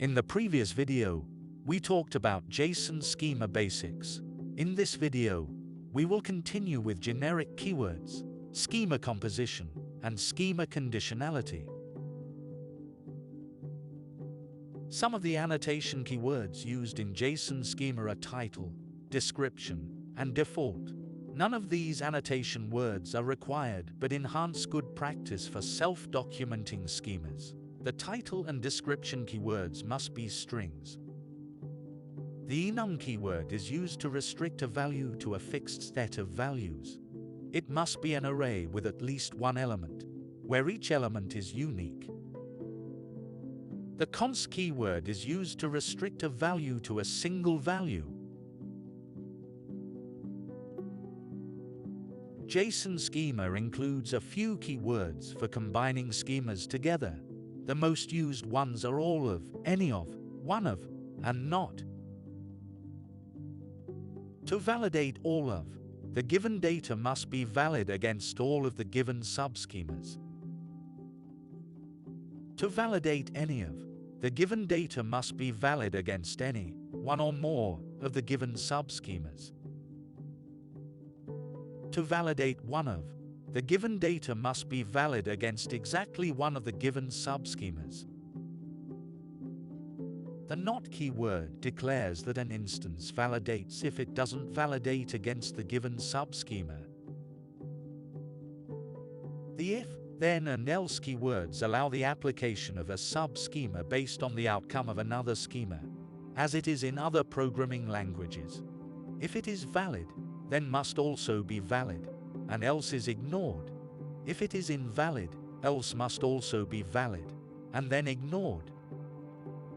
In the previous video, we talked about JSON schema basics. In this video, we will continue with generic keywords, schema composition, and schema conditionality. Some of the annotation keywords used in JSON schema are title, description, and default. None of these annotation words are required but enhance good practice for self-documenting schemas. The title and description keywords must be strings. The enum keyword is used to restrict a value to a fixed set of values. It must be an array with at least one element, where each element is unique. The const keyword is used to restrict a value to a single value. JSON schema includes a few keywords for combining schemas together. The most used ones are all of, any of, one of, and not. To validate all of, the given data must be valid against all of the given subschemas. To validate any of, the given data must be valid against any, one or more, of the given subschemas. To validate one of, the given data must be valid against exactly one of the given subschemas. The not keyword declares that an instance validates if it doesn't validate against the given subschema. The if, then, and else keywords allow the application of a subschema based on the outcome of another schema, as it is in other programming languages. If it is valid, then must also be valid, and else is ignored. If it is invalid, else must also be valid, and then ignored.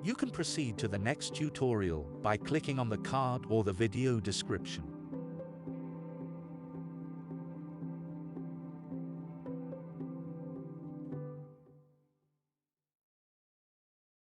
You can proceed to the next tutorial by clicking on the card or the video description.